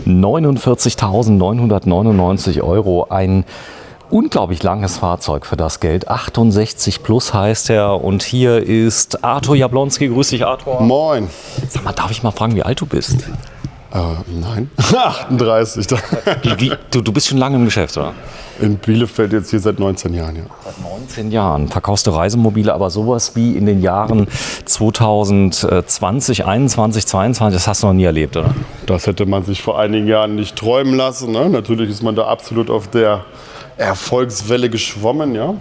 49.999 €. Ein unglaublich langes Fahrzeug für das Geld. 68 Plus heißt er. Und hier ist Arthur Jablonski. Grüß dich, Arthur. Moin. Sag mal, darf ich mal fragen, wie alt du bist? Nein. 38. Du bist schon lange im Geschäft, oder? In Bielefeld jetzt hier seit 19 Jahren, ja. Seit 19 Jahren. Verkaufst du Reisemobile, aber sowas wie in den Jahren 2020, 21, 22, das hast du noch nie erlebt, oder? Das hätte man sich vor einigen Jahren nicht träumen lassen. Ne? Natürlich ist man da absolut auf der Erfolgswelle geschwommen, ja.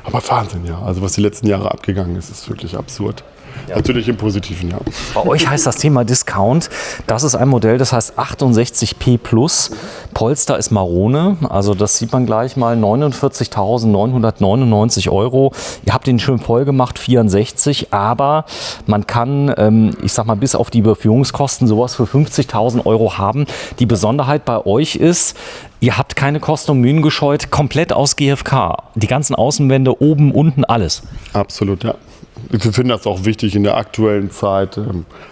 Aber Wahnsinn, ja. Also was die letzten Jahre abgegangen ist, ist wirklich absurd. Ja. Natürlich im Positiven, ja. Bei euch heißt das Thema Discount. Das ist ein Modell, das heißt 68P Plus. Polster ist Marone, also das sieht man gleich mal, 49.999 €. Ihr habt den schön voll gemacht, 64, aber man kann, ich sag mal, bis auf die Überführungskosten sowas für 50.000 € haben. Die Besonderheit bei euch ist, ihr habt keine Kosten und Mühen gescheut, komplett aus GfK. Die ganzen Außenwände, oben, unten, alles. Absolut, ja. Wir finden das auch wichtig in der aktuellen Zeit.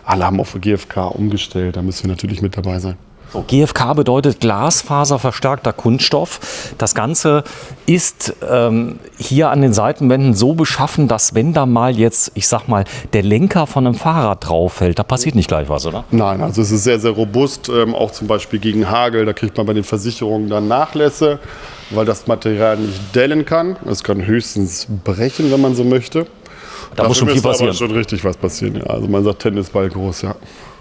Alle haben auf GfK umgestellt, da müssen wir natürlich mit dabei sein. So, GfK bedeutet glasfaserverstärkter Kunststoff. Das Ganze ist hier an den Seitenwänden so beschaffen, dass wenn da mal jetzt, ich sag mal, der Lenker von einem Fahrrad drauf fällt, da passiert nicht gleich was, oder? Nein, also es ist sehr, sehr robust, auch zum Beispiel gegen Hagel. Da kriegt man bei den Versicherungen dann Nachlässe, weil das Material nicht dellen kann. Es kann höchstens brechen, wenn man so möchte. Da muss schon viel passieren. Aber schon richtig was passieren. Ja. Also man sagt Tennisball groß, ja.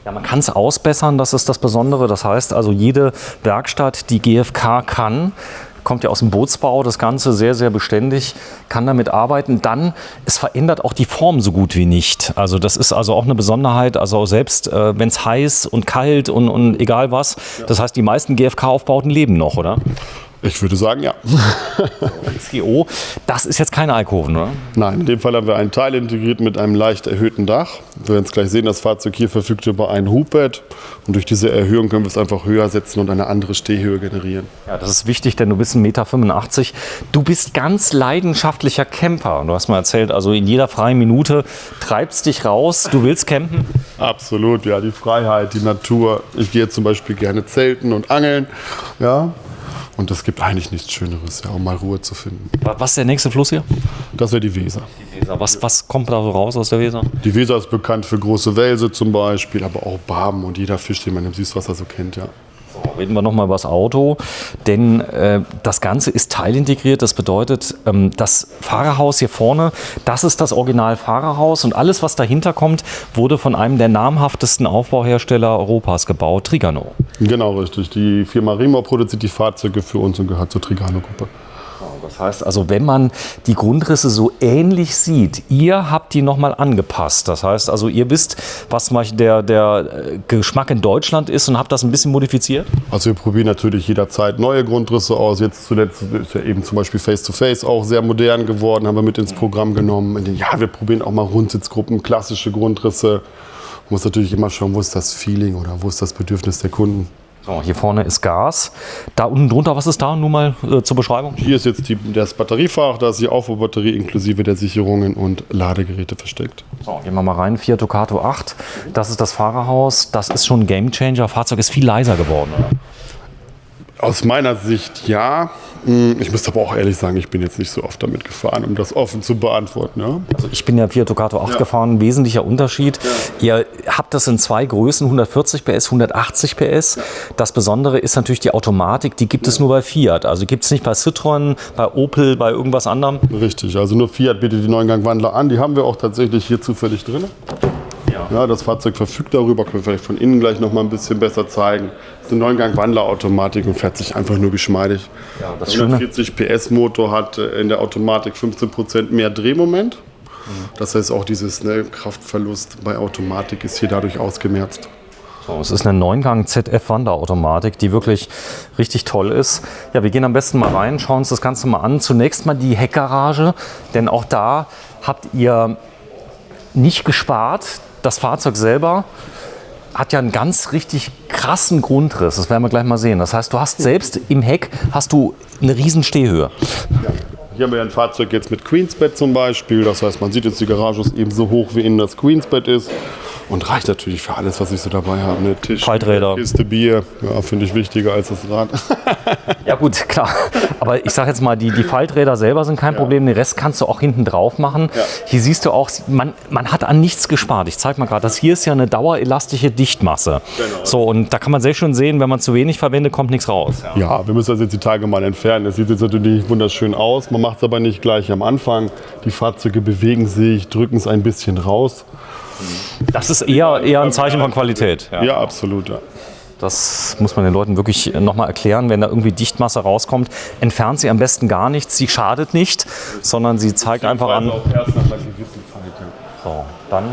Ja, man kann es ausbessern, das ist das Besondere. Das heißt also, jede Werkstatt, die GfK kann, kommt ja aus dem Bootsbau, das Ganze sehr, sehr beständig, kann damit arbeiten. Dann, es verändert auch die Form so gut wie nicht. Also das ist also auch eine Besonderheit, also selbst wenn es heiß und kalt und egal was. Ja. Das heißt, die meisten GfK-Aufbauten leben noch, oder? Ich würde sagen, ja. XGO, das ist jetzt keine Alkoven, oder? Nein, in dem Fall haben wir ein Teil integriert mit einem leicht erhöhten Dach. Wir werden es gleich sehen, das Fahrzeug hier verfügt über ein Hubbett. Und durch diese Erhöhung können wir es einfach höher setzen und eine andere Stehhöhe generieren. Ja, das ist wichtig, denn du bist 1,85 Meter. Du bist ganz leidenschaftlicher Camper. Du hast mal erzählt, also in jeder freien Minute treibst dich raus. Du willst campen? Absolut, ja, die Freiheit, die Natur. Ich gehe zum Beispiel gerne zelten und angeln, ja. Und es gibt eigentlich nichts Schöneres, ja, um mal Ruhe zu finden. Was ist der nächste Fluss hier? Das wäre die Weser. Die Weser. Was kommt da so raus aus der Weser? Die Weser ist bekannt für große Welse zum Beispiel, aber auch Barben und jeder Fisch, den man im Süßwasser so kennt, ja. So, reden wir nochmal über das Auto, denn das Ganze ist teilintegriert. Das bedeutet, das Fahrerhaus hier vorne, das ist das Original-Fahrerhaus und alles, was dahinter kommt, wurde von einem der namhaftesten Aufbauhersteller Europas gebaut, Trigano. Genau, richtig. Die Firma Remo produziert die Fahrzeuge für uns und gehört zur Trigano-Gruppe. Das heißt also, wenn man die Grundrisse so ähnlich sieht, ihr habt die nochmal angepasst. Das heißt also, ihr wisst, was zum Beispiel der Geschmack in Deutschland ist und habt das ein bisschen modifiziert? Also wir probieren natürlich jederzeit neue Grundrisse aus. Jetzt zuletzt ist ja eben zum Beispiel Face-to-Face auch sehr modern geworden, haben wir mit ins Programm genommen. Ja, wir probieren auch mal Rundsitzgruppen, klassische Grundrisse. Man muss natürlich immer schauen, wo ist das Feeling oder wo ist das Bedürfnis der Kunden. So, hier vorne ist Gas. Da unten drunter, was ist da? Nur mal zur Beschreibung. Hier ist jetzt das Batteriefach, da ist die Aufbaubatterie inklusive der Sicherungen und Ladegeräte versteckt. So, gehen wir mal rein. Fiat Ducato 8. Das ist das Fahrerhaus. Das ist schon ein Gamechanger. Fahrzeug ist viel leiser geworden, oder? Aus meiner Sicht ja. Ich muss aber auch ehrlich sagen, ich bin jetzt nicht so oft damit gefahren, um das offen zu beantworten. Ja? Also ich bin ja Fiat Ducato 8 gefahren, ein wesentlicher Unterschied. Ja. Ihr habt das in zwei Größen, 140 PS, 180 PS. Ja. Das Besondere ist natürlich die Automatik, die gibt es nur bei Fiat. Also gibt es nicht bei Citroën, bei Opel, bei irgendwas anderem. Richtig, also nur Fiat bietet die Neungang-Wandler an. Die haben wir auch tatsächlich hier zufällig drin. Ja, das Fahrzeug verfügt darüber, können wir vielleicht von innen gleich noch mal ein bisschen besser zeigen. Das ist eine Neungang-Wandler-Automatik und fährt sich einfach nur geschmeidig. Ja, das 140 PS Motor hat in der Automatik 15% mehr Drehmoment. Das heißt auch dieses Kraftverlust bei Automatik ist hier dadurch ausgemerzt. So, es ist eine 9-Gang ZF-Wanderautomatik, die wirklich richtig toll ist. Ja, wir gehen am besten mal rein, schauen uns das Ganze mal an. Zunächst mal die Heckgarage, denn auch da habt ihr nicht gespart. Das Fahrzeug selber hat ja einen ganz richtig krassen Grundriss. Das werden wir gleich mal sehen. Das heißt, du hast selbst im Heck eine riesen Stehhöhe. Ja. Hier haben wir ein Fahrzeug jetzt mit Queensbett zum Beispiel. Das heißt, man sieht jetzt, die Garage ist eben so hoch, wie innen das Queensbett ist. Und reicht natürlich für alles, was ich so dabei habe. Ne? Tisch, Falträder. Kiste Bier, ja, finde ich wichtiger als das Rad. Ja gut, klar. Aber ich sage jetzt mal, die Falträder selber sind kein Problem. Den Rest kannst du auch hinten drauf machen. Ja. Hier siehst du auch, man hat an nichts gespart. Ich zeige mal gerade, das hier ist ja eine dauerelastische Dichtmasse. Genau. So, und da kann man sehr schön sehen, wenn man zu wenig verwendet, kommt nichts raus. Ja, wir müssen das jetzt die Tage mal entfernen. Das sieht jetzt natürlich wunderschön aus. Man macht es aber nicht gleich am Anfang. Die Fahrzeuge bewegen sich, drücken es ein bisschen raus. Das ist eher ein Zeichen von Qualität. Ja, absolut. Ja. Das muss man den Leuten wirklich nochmal erklären. Wenn da irgendwie Dichtmasse rauskommt, entfernt sie am besten gar nichts. Sie schadet nicht, sondern sie zeigt einfach an. Auch erst nach einer gewissen Zeit. Ja. So, dann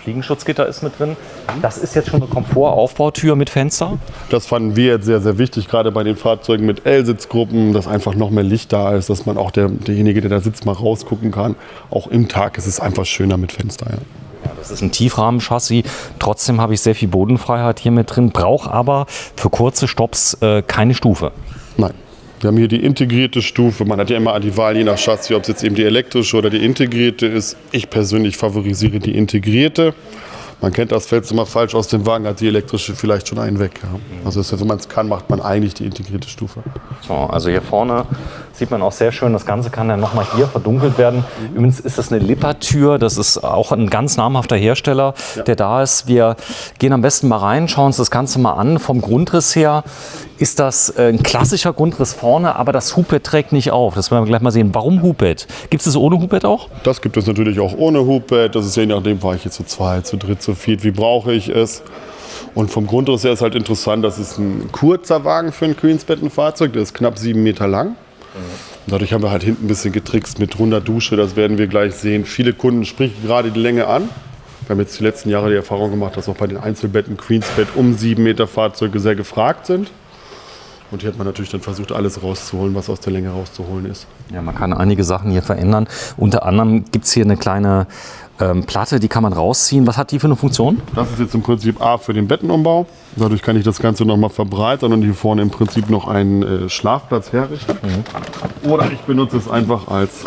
Fliegenschutzgitter ist mit drin. Das ist jetzt schon eine Komfortaufbautür mit Fenster. Das fanden wir jetzt sehr, sehr wichtig, gerade bei den Fahrzeugen mit L-Sitzgruppen, dass einfach noch mehr Licht da ist, dass man auch derjenige, der da sitzt, mal rausgucken kann. Auch im Tag ist es einfach schöner mit Fenster. Ja. Das ist ein Tiefrahmenchassis. Trotzdem habe ich sehr viel Bodenfreiheit hier mit drin, brauche aber für kurze Stopps keine Stufe. Nein. Wir haben hier die integrierte Stufe. Man hat ja immer die Wahl je nach Chassis, ob es jetzt eben die elektrische oder die integrierte ist. Ich persönlich favorisiere die integrierte. Man kennt das, fällt immer falsch aus dem Wagen, hat die elektrische vielleicht schon einen weg. Ja. Also wenn man es kann, macht man eigentlich die integrierte Stufe. So, also hier vorne sieht man auch sehr schön, das Ganze kann dann nochmal hier verdunkelt werden. Übrigens ist das eine Lippertür, das ist auch ein ganz namhafter Hersteller, der da ist. Wir gehen am besten mal rein, schauen uns das Ganze mal an. Vom Grundriss her ist das ein klassischer Grundriss vorne, aber das Hubbett trägt nicht auf. Das werden wir gleich mal sehen. Warum Hubbett? Gibt es das ohne Hubbett auch? Das gibt es natürlich auch ohne Hubbett. Das ist je nachdem, war ich jetzt zu zweit, zu dritt, zu viert, wie brauche ich es. Und vom Grundriss her ist halt interessant, das ist ein kurzer Wagen für ein Queensbett-Fahrzeug, der ist knapp 7 Meter lang. Und dadurch haben wir halt hinten ein bisschen getrickst mit runder Dusche, das werden wir gleich sehen. Viele Kunden sprechen gerade die Länge an. Wir haben jetzt die letzten Jahre die Erfahrung gemacht, dass auch bei den Einzelbetten Queensbett um 7 Meter Fahrzeuge sehr gefragt sind. Und hier hat man natürlich dann versucht, alles rauszuholen, was aus der Länge rauszuholen ist. Ja, man kann einige Sachen hier verändern. Unter anderem gibt es hier eine kleine Platte, die kann man rausziehen. Was hat die für eine Funktion? Das ist jetzt im Prinzip A für den Bettenumbau. Dadurch kann ich das Ganze nochmal verbreitern und hier vorne im Prinzip noch einen Schlafplatz herrichten. Oder ich benutze es einfach als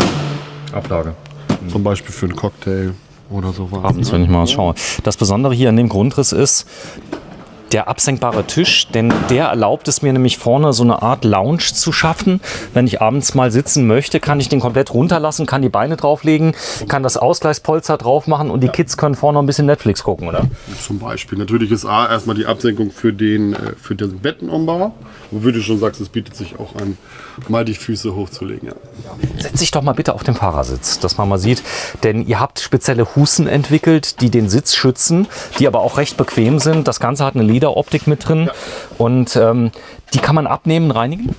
Ablage. Zum Beispiel für einen Cocktail oder sowas. Abends, wenn ich mal was schaue. Das Besondere hier an dem Grundriss ist der absenkbare Tisch, denn der erlaubt es mir nämlich vorne so eine Art Lounge zu schaffen. Wenn ich abends mal sitzen möchte, kann ich den komplett runterlassen, kann die Beine drauflegen, kann das Ausgleichspolster drauf machen und die Kids können vorne ein bisschen Netflix gucken, oder? Zum Beispiel. Natürlich ist A erstmal die Absenkung für den Bettenumbau. Wo du schon sagst, es bietet sich auch an, mal die Füße hochzulegen. Ja. Setz dich doch mal bitte auf den Fahrersitz, dass man mal sieht, denn ihr habt spezielle Hussen entwickelt, die den Sitz schützen, die aber auch recht bequem sind. Das Ganze hat eine Lederoptik mit drin und die kann man abnehmen, reinigen?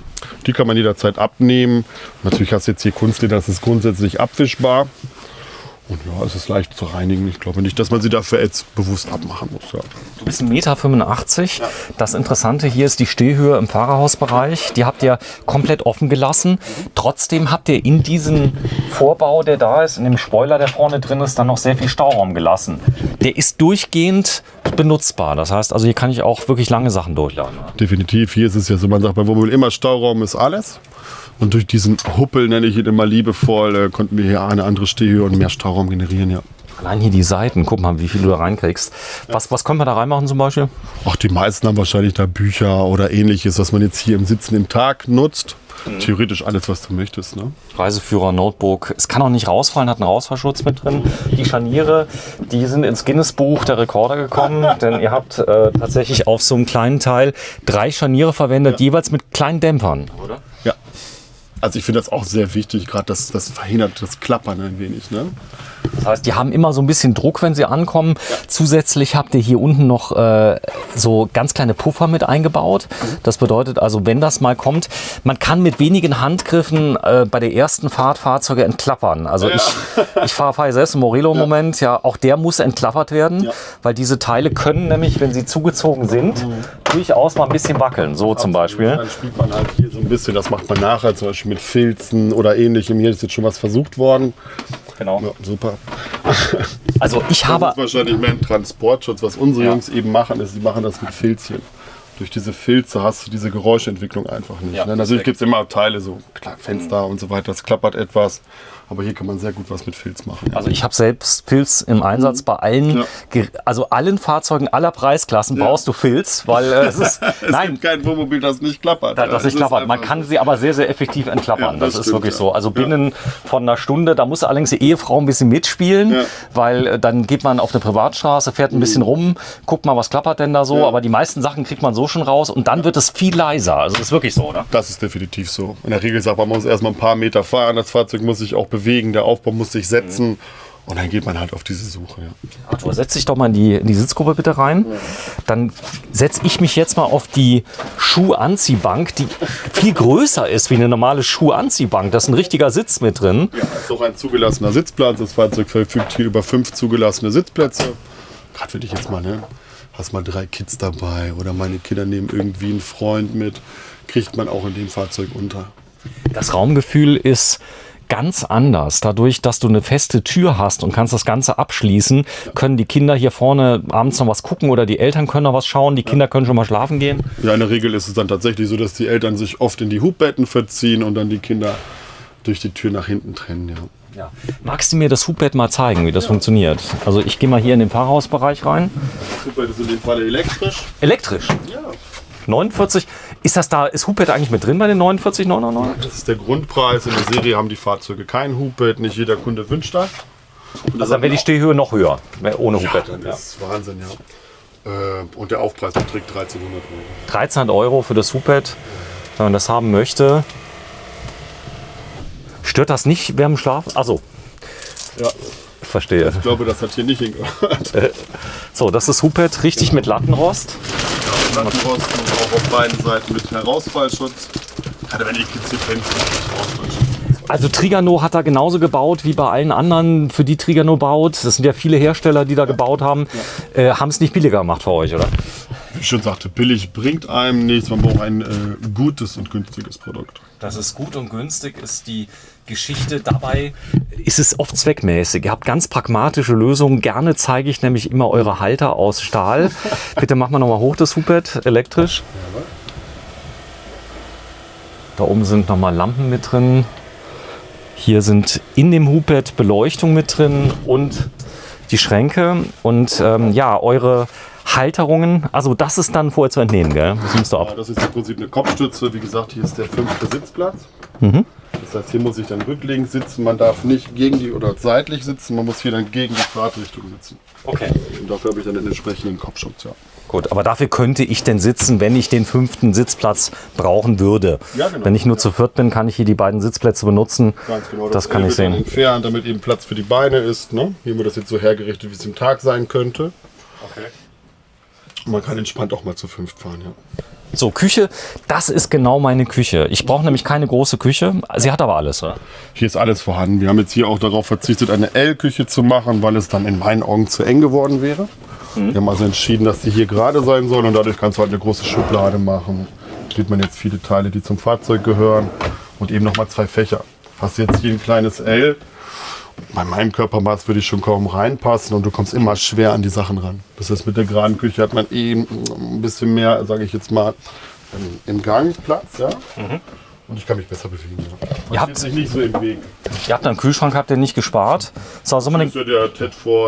Die kann man jederzeit abnehmen. Natürlich hast du jetzt hier Kunstleder, das ist grundsätzlich abwischbar. Und ja, es ist leicht zu reinigen. Ich glaube nicht, dass man sie dafür jetzt bewusst abmachen muss. Ja. Du bist 1,85 Meter. Ja. Das Interessante hier ist die Stehhöhe im Fahrerhausbereich. Die habt ihr komplett offen gelassen. Trotzdem habt ihr in diesem Vorbau, der da ist, in dem Spoiler, der vorne drin ist, dann noch sehr viel Stauraum gelassen. Der ist durchgehend benutzbar. Das heißt, also hier kann ich auch wirklich lange Sachen durchladen. Definitiv. Hier ist es ja so, man sagt bei Wohnmobil immer, Stauraum ist alles. Und durch diesen Huppel, nenne ich ihn immer liebevoll, konnten wir hier eine andere Stehhöhe und mehr Stauraum generieren. Ja. Allein hier die Seiten, guck mal, wie viel du da reinkriegst. Was können wir da reinmachen zum Beispiel? Ach, die meisten haben wahrscheinlich da Bücher oder ähnliches, was man jetzt hier im Sitzen im Tag nutzt. Theoretisch alles, was du möchtest. Ne? Reiseführer, Notebook. Es kann auch nicht rausfallen, hat einen Rausfallschutz mit drin. Die Scharniere, die sind ins Guinness-Buch der Rekorde gekommen, denn ihr habt tatsächlich auf so einem kleinen Teil 3 Scharniere verwendet, jeweils mit kleinen Dämpfern, oder? Ja. Also ich finde das auch sehr wichtig, gerade das verhindert das Klappern ein wenig. Ne? Das heißt, die haben immer so ein bisschen Druck, wenn sie ankommen. Ja. Zusätzlich habt ihr hier unten noch so ganz kleine Puffer mit eingebaut. Das bedeutet also, wenn das mal kommt, man kann mit wenigen Handgriffen bei der ersten Fahrt Fahrzeuge entklappern. Also ich fahre selbst einen Morello im Moment, ja, auch der muss entklappert werden, weil diese Teile können nämlich, wenn sie zugezogen sind, durchaus mal ein bisschen wackeln. So zum Beispiel. Dann spielt man halt hier so ein bisschen, das macht man nachher zum Beispiel mit Filzen oder ähnlichem. Hier ist jetzt schon was versucht worden. Genau. Ja, super. Also ich habe... Das ist wahrscheinlich mehr ein Transportschutz. Was unsere Jungs eben machen, ist, sie machen das mit Filzchen. durch diese Filze hast du diese Geräuschentwicklung einfach nicht. Ja, Ne? Natürlich gibt es immer Teile, so klar, Fenster und so weiter, das klappert etwas. Aber hier kann man sehr gut was mit Filz machen. Ja. Also ich habe selbst Filz im Einsatz bei allen, also allen Fahrzeugen aller Preisklassen brauchst du Filz, weil es ist, es gibt kein Wohnmobil, das nicht klappert. Das nicht klappert. Man kann sie aber sehr, sehr effektiv entklappern. Ja, das ist stimmt, wirklich so. Also binnen von einer Stunde, da muss allerdings die Ehefrau ein bisschen mitspielen, weil dann geht man auf eine Privatstraße, fährt ein bisschen rum, guckt mal, was klappert denn da so. Aber die meisten Sachen kriegt man so schon raus und dann wird es viel leiser. Also das ist wirklich so, oder? Das ist definitiv so. In der Regel sagt man, man muss erstmal ein paar Meter fahren, das Fahrzeug muss sich auch bewegen, der Aufbau muss sich setzen und dann geht man halt auf diese Suche. Ja. Arthur, setz dich doch mal in die Sitzgruppe bitte rein. Dann setze ich mich jetzt mal auf die Schuhanziehbank, die viel größer ist wie eine normale Schuhanziehbank. Da ist ein richtiger Sitz mit drin. Ja, das ist auch ein zugelassener Sitzplatz. Das Fahrzeug verfügt hier über 5 zugelassene Sitzplätze. Gerade wenn ich jetzt mal, hast mal 3 Kids dabei oder meine Kinder nehmen irgendwie einen Freund mit, kriegt man auch in dem Fahrzeug unter. Das Raumgefühl ist ganz anders. Dadurch, dass du eine feste Tür hast und kannst das Ganze abschließen, können die Kinder hier vorne abends noch was gucken oder die Eltern können noch was schauen. Die Kinder können schon mal schlafen gehen. Ja, in der Regel ist es dann tatsächlich so, dass die Eltern sich oft in die Hubbetten verziehen und dann die Kinder durch die Tür nach hinten trennen. Ja. Magst du mir das Hubbett mal zeigen, wie das funktioniert? Also ich gehe mal hier in den Fahrhausbereich rein. Das Hubbett ist in dem Fall elektrisch. Elektrisch? Ja. 49. Ist Hubbett eigentlich mit drin bei den 49,99? Das ist der Grundpreis. In der Serie haben die Fahrzeuge kein Hubbett. Nicht jeder Kunde wünscht das. Und also dann wäre die Stehhöhe noch höher, ohne Hubbett. Ja, das ist Wahnsinn, ja. Und der Aufpreis beträgt 1.300 Euro. 1.300 Euro für das Hubbett, wenn man das haben möchte. Stört das nicht während dem Schlaf? Achso. Ja. Verstehe. Ich glaube, das hat hier nicht hingehört. So, das ist Hubbett, richtig mit Lattenrost. Lattenrost und auch auf beiden Seiten mit Herausfallschutz. Gerade wenn die Kids hier kämpfen, Herausfallschutz. Also Trigano hat da genauso gebaut wie bei allen anderen, für die Trigano baut. Das sind ja viele Hersteller, die da gebaut haben. Haben es nicht billiger gemacht für euch, oder? Wie ich schon sagte, billig bringt einem nichts. Man braucht ein gutes und günstiges Produkt. Dass es gut und günstig ist, die Geschichte dabei ist es oft zweckmäßig. Ihr habt ganz pragmatische Lösungen. Gerne zeige ich nämlich immer eure Halter aus Stahl. Bitte mach mal noch mal hoch das Hubbett, elektrisch. Da oben sind noch mal Lampen mit drin. Hier sind in dem Hubbett Beleuchtung mit drin und die Schränke und ja, eure Halterungen, also das ist dann vorher zu entnehmen, gell? Das nimmst du ab. Ja, das ist im Prinzip eine Kopfstütze. Wie gesagt, hier ist der 5. Sitzplatz. Das heißt, hier muss ich dann rücklings sitzen. Man darf nicht gegen die oder seitlich sitzen. Man muss hier dann gegen die Fahrtrichtung sitzen. Okay. Und dafür habe ich dann den entsprechenden Kopfschutz, ja. Gut, aber dafür könnte ich denn sitzen, wenn ich den 5. Sitzplatz brauchen würde. Ja, genau. Wenn ich nur zu viert bin, kann ich hier die beiden Sitzplätze benutzen. Ganz genau. Das kann ich sehen. Entfernen, damit eben Platz für die Beine ist. Ne? Hier wird das jetzt so hergerichtet, wie es im Tag sein könnte. Okay. Man kann entspannt auch mal zu 5 fahren, ja. So, Küche, das ist genau meine Küche. Ich brauche nämlich keine große Küche. Sie hat aber alles, oder? Hier ist alles vorhanden. Wir haben jetzt hier auch darauf verzichtet, eine L-Küche zu machen, weil es dann in meinen Augen zu eng geworden wäre. Wir haben also entschieden, dass die hier gerade sein soll und dadurch kannst du halt eine große Schublade machen. Da sieht man jetzt viele Teile, die zum Fahrzeug gehören und eben nochmal 2 Fächer. Hast jetzt hier ein kleines L. Bei meinem Körpermaß würde ich schon kaum reinpassen und du kommst immer schwer an die Sachen ran. Das heißt, mit der geraden Küche hat man ein bisschen mehr, sage ich jetzt mal, im Gang Platz, ja. Und ich kann mich besser bewegen. Ja. Ihr habt sich nicht so im Weg. Ihr habt einen Kühlschrank, habt ihr nicht gespart. So, soll man Das ist ja der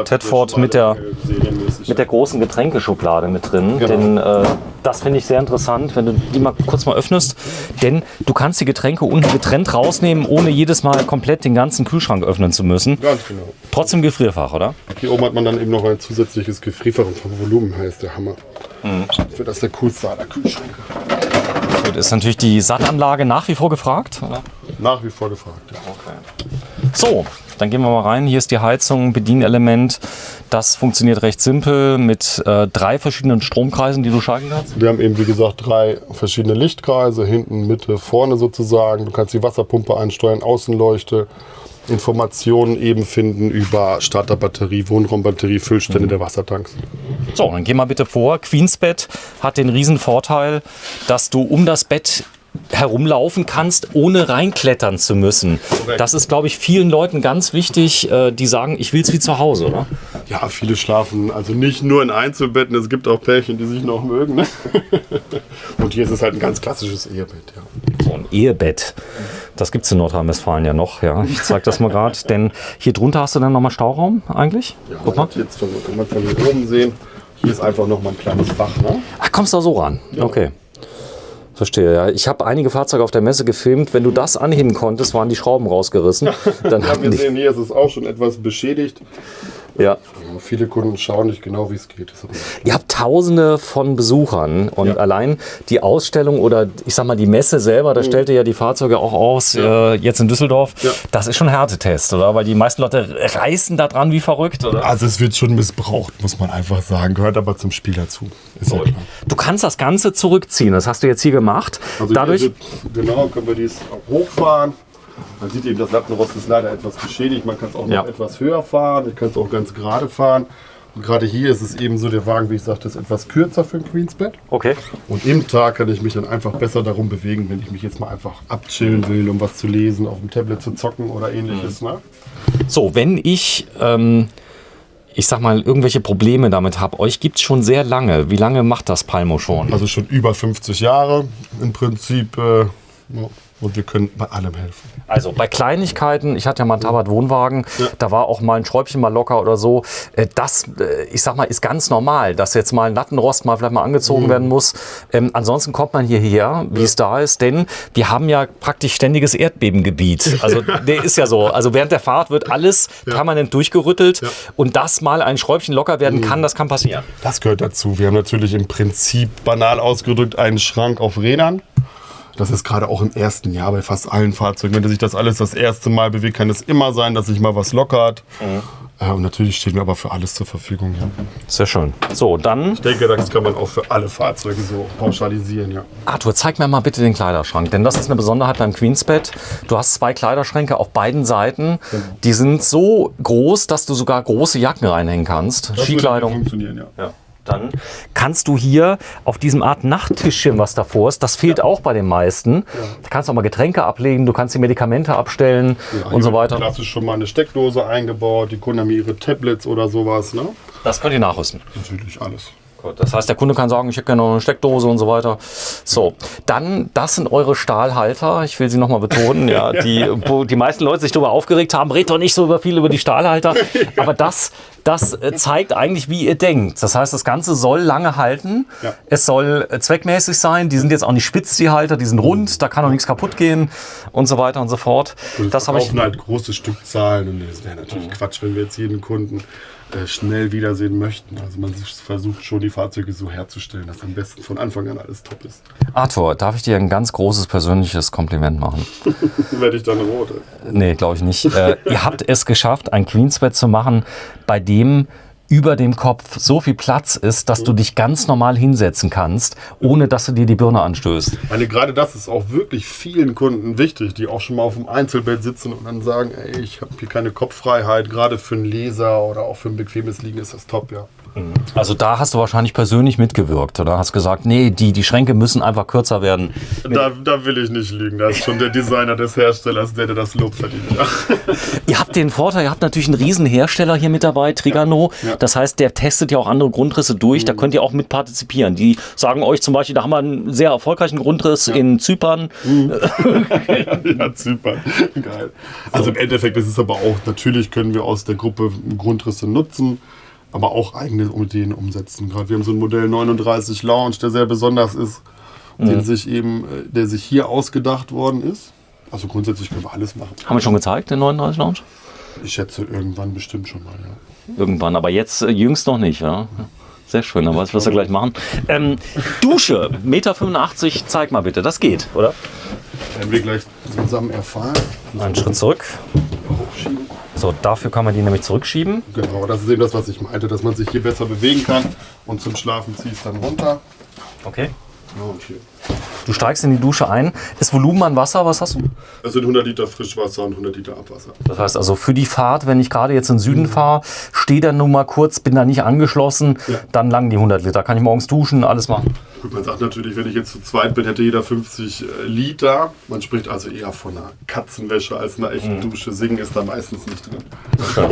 Tedford mit der großen Getränkeschublade mit drin. Genau. Denn das finde ich sehr interessant, wenn du die mal kurz mal öffnest. Denn du kannst die Getränke unten getrennt rausnehmen, ohne jedes Mal komplett den ganzen Kühlschrank öffnen zu müssen. Ganz genau. Trotzdem Gefrierfach, oder? Hier oben hat man dann eben noch ein zusätzliches Gefrierfach und vom Volumen her ist der Hammer. Für das der coolste aller Kühlschränke. Gut, ist natürlich die Sattanlage nach wie vor gefragt, oder? Nach wie vor gefragt, ja. Okay. So, dann gehen wir mal rein. Hier ist die Heizung, Bedienelement. Das funktioniert recht simpel mit 3 verschiedenen Stromkreisen, die du schalten kannst. Wir haben eben, wie gesagt, 3 verschiedene Lichtkreise, hinten, Mitte, vorne sozusagen. Du kannst die Wasserpumpe ansteuern, Außenleuchte, Informationen eben finden über Starterbatterie, Wohnraumbatterie, Füllstände der Wassertanks. So, dann geh mal bitte vor. Queensbett hat den riesen Vorteil, dass du um das Bett herumlaufen kannst, ohne reinklettern zu müssen. Korrekt. Das ist, glaube ich, vielen Leuten ganz wichtig, die sagen, ich will es wie zu Hause, oder? Ja, viele schlafen also nicht nur in Einzelbetten, es gibt auch Pärchen, die sich noch mögen. Ne? Und hier ist es halt ein ganz klassisches Ehebett. Ja. So ein Ehebett. Das gibt es in Nordrhein-Westfalen ja noch. Ja. Ich zeige das mal gerade. Denn hier drunter hast du dann nochmal Stauraum eigentlich? Ja, guck mal. Jetzt kann man von hier oben sehen. Hier ist einfach nochmal ein kleines Fach. Ne? Ach, kommst du da so ran? Ja. Okay. Verstehe, ja. Ich habe einige Fahrzeuge auf der Messe gefilmt. Wenn du das anheben konntest, waren die Schrauben rausgerissen. Dann ja, wir sehen hier, ist es auch schon etwas beschädigt. Ja. Viele Kunden schauen nicht genau, wie es geht. Ihr habt Tausende von Besuchern und allein die Ausstellung oder ich sag mal die Messe selber, da stellt ihr ja die Fahrzeuge auch aus, jetzt in Düsseldorf. Ja. Das ist schon ein Härtetest, oder? Weil die meisten Leute reißen da dran wie verrückt, oder? Also es wird schon missbraucht, muss man einfach sagen. Gehört aber zum Spiel dazu. Ist ja klar. Du kannst das Ganze zurückziehen, das hast du jetzt hier gemacht. Also dadurch genau können wir dies auch hochfahren. Man sieht eben, das Lattenrost ist leider etwas beschädigt. Man kann es auch noch etwas höher fahren. Ich kann es auch ganz gerade fahren. Und gerade hier ist es eben so, der Wagen, wie ich sagte, ist etwas kürzer für ein Queensbett. Okay. Und im Tag kann ich mich dann einfach besser darum bewegen, wenn ich mich jetzt mal einfach abchillen will, um was zu lesen, auf dem Tablet zu zocken oder ähnliches. Ne? So, wenn ich sag mal, irgendwelche Probleme damit habe, euch gibt es schon sehr lange. Wie lange macht das Palmo schon? Also schon über 50 Jahre im Prinzip. Und wir können bei allem helfen. Also bei Kleinigkeiten, ich hatte ja mal einen Tabat-Wohnwagen, da war auch mal ein Schräubchen mal locker oder so. Das, ich sag mal, ist ganz normal, dass jetzt mal ein Lattenrost mal vielleicht mal angezogen werden muss. Ansonsten kommt man hierher, wie es da ist, denn wir haben ja praktisch ständiges Erdbebengebiet. Also der ist ja so. Also während der Fahrt wird alles permanent durchgerüttelt und dass mal ein Schräubchen locker werden kann, das kann passieren. Das gehört dazu. Wir haben natürlich im Prinzip banal ausgedrückt einen Schrank auf Rädern. Das ist gerade auch im ersten Jahr bei fast allen Fahrzeugen. Wenn sich das alles das erste Mal bewegt, kann es immer sein, dass sich mal was lockert. Und natürlich stehen wir aber für alles zur Verfügung. Ja. Sehr schön. So, dann... Ich denke, das kann man auch für alle Fahrzeuge so pauschalisieren. Ja. Arthur, zeig mir mal bitte den Kleiderschrank. Denn das ist eine Besonderheit beim Queensbett. Du hast 2 Kleiderschränke auf beiden Seiten. Die sind so groß, dass du sogar große Jacken reinhängen kannst. Das Skikleidung. würde funktionieren, ja. Dann kannst du hier auf diesem Art Nachttischchen, was davor ist, das fehlt auch bei den meisten. Da kannst du auch mal Getränke ablegen, du kannst die Medikamente abstellen und so weiter. Klassisch schon mal eine Steckdose eingebaut, die Kunden haben ihre Tablets oder sowas. Ne? Das könnt ihr nachrüsten. Natürlich alles. Gut, das heißt, der Kunde kann sagen, ich hätte gerne noch eine Steckdose und so weiter. So, dann, das sind eure Stahlhalter. Ich will sie nochmal betonen, ja, wo die meisten Leute sich darüber aufgeregt haben, red doch nicht so viel über die Stahlhalter. Aber das zeigt eigentlich, wie ihr denkt. Das heißt, das Ganze soll lange halten. Ja. Es soll zweckmäßig sein. Die sind jetzt auch nicht spitz, die Halter, die sind rund, da kann auch nichts kaputt gehen und so weiter und so fort. Das habe ich halt große Stückzahlen und das wäre natürlich Quatsch, wenn wir jetzt jeden Kunden schnell wiedersehen möchten. Also man versucht schon, die Fahrzeuge so herzustellen, dass am besten von Anfang an alles top ist. Arthur, darf ich dir ein ganz großes persönliches Kompliment machen? Werde ich dann rot? Nee, glaube ich nicht. Ihr habt es geschafft, ein Queensbett zu machen, bei dem über dem Kopf so viel Platz ist, dass du dich ganz normal hinsetzen kannst, ohne dass du dir die Birne anstößt. Gerade das ist auch wirklich vielen Kunden wichtig, die auch schon mal auf dem Einzelbett sitzen und dann sagen, ey, ich habe hier keine Kopffreiheit, gerade für einen Leser oder auch für ein bequemes Liegen ist das top, ja. Also da hast du wahrscheinlich persönlich mitgewirkt oder hast gesagt, nee, die Schränke müssen einfach kürzer werden. Da will ich nicht lügen, da ist schon der Designer des Herstellers, der das Lob verdient. Ja. Ihr habt den Vorteil, ihr habt natürlich einen riesen Hersteller hier mit dabei, Trigano. Ja. Das heißt, der testet ja auch andere Grundrisse durch, da könnt ihr auch mit partizipieren. Die sagen euch zum Beispiel, da haben wir einen sehr erfolgreichen Grundriss in Zypern. Ja, Zypern, geil. Also im Endeffekt ist es aber auch, natürlich können wir aus der Gruppe Grundrisse nutzen, aber auch eigene Ideen umsetzen. Gerade wir haben so ein Modell 39 Lounge, der sehr besonders ist, der sich hier ausgedacht worden ist. Also grundsätzlich können wir alles machen. Haben wir schon gezeigt, den 39 Lounge? Ich schätze irgendwann bestimmt schon mal, ja. Irgendwann, aber jetzt jüngst noch nicht, ja. Sehr schön, dann weiß ich, was wir gleich machen. Dusche, 1,85 Meter, zeig mal bitte, das geht, oder? Werden wir gleich zusammen erfahren. Einen Schritt zurück. Hochschieben. So, dafür kann man die nämlich zurückschieben. Genau, das ist eben das, was ich meinte, dass man sich hier besser bewegen kann und zum Schlafen zieht es dann runter. Okay. Okay. Du steigst in die Dusche ein. Ist Volumen an Wasser, was hast du? Das sind 100 Liter Frischwasser und 100 Liter Abwasser. Das heißt also für die Fahrt, wenn ich gerade jetzt in den Süden fahre, stehe dann nur mal kurz, bin da nicht angeschlossen, dann langen die 100 Liter. Kann ich morgens duschen, alles machen? Gut, man sagt natürlich, wenn ich jetzt zu zweit bin, hätte jeder 50 Liter. Man spricht also eher von einer Katzenwäsche als einer echten Dusche. Singen ist da meistens nicht drin.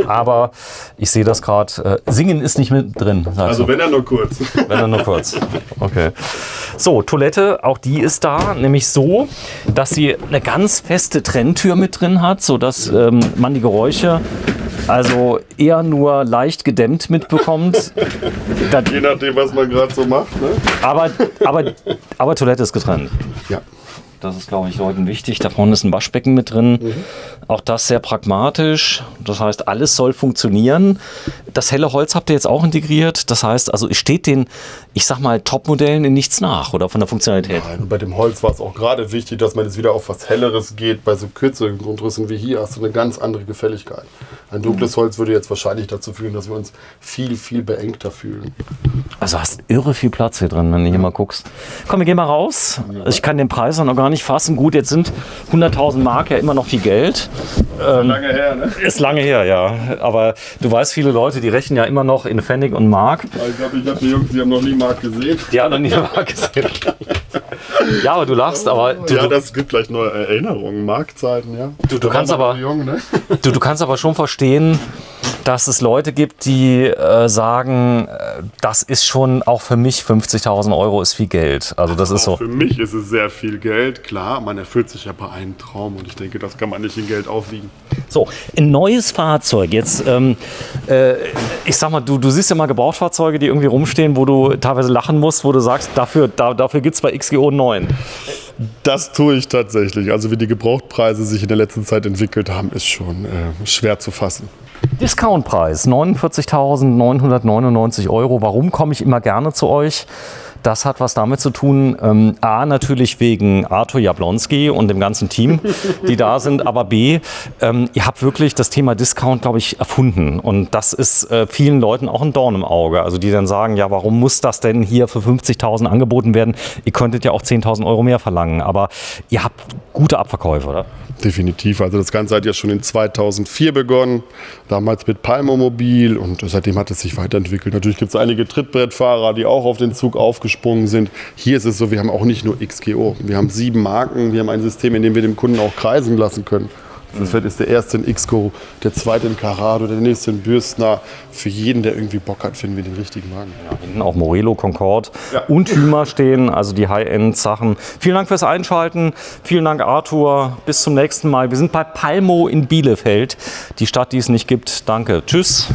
Aber ich sehe das gerade, Singen ist nicht mit drin. Also wenn er nur kurz. Wenn er nur kurz. Okay. So, Toilette, auch die ist da, nämlich so, dass sie eine ganz feste Trenntür mit drin hat, sodass man die Geräusche also eher nur leicht gedämmt mitbekommt. Je nachdem, was man gerade so macht. Ne? Aber Toilette ist getrennt. Ja. Das ist, glaube ich, Leuten wichtig. Da vorne ist ein Waschbecken mit drin. Auch das sehr pragmatisch. Das heißt, alles soll funktionieren. Das helle Holz habt ihr jetzt auch integriert. Das heißt, also es steht den, ich sag mal, Top-Modellen in nichts nach oder von der Funktionalität. Nein, bei dem Holz war es auch gerade wichtig, dass man jetzt wieder auf was Helleres geht. Bei so kürzeren Grundrissen wie hier hast du eine ganz andere Gefälligkeit. Ein dunkles Holz würde jetzt wahrscheinlich dazu führen, dass wir uns viel, viel beengter fühlen. Also hast irre viel Platz hier drin, wenn du hier mal guckst. Komm, wir gehen mal raus. Ich kann den Preis noch gar nicht fassen. Gut, jetzt sind 100.000 Mark ja immer noch viel Geld. Lange her, ne? Ist lange her, ja. Aber du weißt, viele Leute, die rechnen ja immer noch in Pfennig und Mark. Ich habe die Jungs, die haben noch nie Mark gesehen. Die haben noch nie Mark gesehen. Ja, aber du lachst, aber... Das gibt gleich neue Erinnerungen, Markzeiten, ja. Du kannst aber... Jung, ne? Du kannst aber schon verstehen, dass es Leute gibt, die sagen, das ist schon auch für mich 50.000 Euro ist viel Geld. Also das ist so. Für mich ist es sehr viel Geld. Klar, man erfüllt sich ja bei einem Traum und ich denke, das kann man nicht in Geld aufwiegen. So, ein neues Fahrzeug. Jetzt, ich sag mal, du siehst ja mal Gebrauchtfahrzeuge, die irgendwie rumstehen, wo du teilweise lachen musst, wo du sagst, dafür gibt es bei XGO einen neuen. Das tue ich tatsächlich. Also wie die Gebrauchtpreise sich in der letzten Zeit entwickelt haben, ist schon schwer zu fassen. Discountpreis 49.999 Euro. Warum komme ich immer gerne zu euch? Das hat was damit zu tun, A, natürlich wegen Arthur Jablonski und dem ganzen Team, die da sind, aber B, ihr habt wirklich das Thema Discount, glaube ich, erfunden. Und das ist vielen Leuten auch ein Dorn im Auge. Also die dann sagen, ja, warum muss das denn hier für 50.000 angeboten werden? Ihr könntet ja auch 10.000 Euro mehr verlangen. Aber ihr habt gute Abverkäufe, oder? Definitiv. Also das Ganze hat ja schon in 2004 begonnen, damals mit Palmomobil und seitdem hat es sich weiterentwickelt. Natürlich gibt es einige Trittbrettfahrer, die auch auf den Zug aufgesprungen sind. Hier ist es so, wir haben auch nicht nur XGO. Wir haben 7 Marken, wir haben ein System, in dem wir dem Kunden auch kreisen lassen können. Das ist der erste in XGO, der zweite in Carrado, der nächste in Bürstner. Für jeden, der irgendwie Bock hat, finden wir den richtigen Wagen. Ja, hinten auch Morelo, Concorde und Hümer stehen, also die High-End-Sachen. Vielen Dank fürs Einschalten. Vielen Dank, Arthur. Bis zum nächsten Mal. Wir sind bei Palmo in Bielefeld, die Stadt, die es nicht gibt. Danke. Tschüss.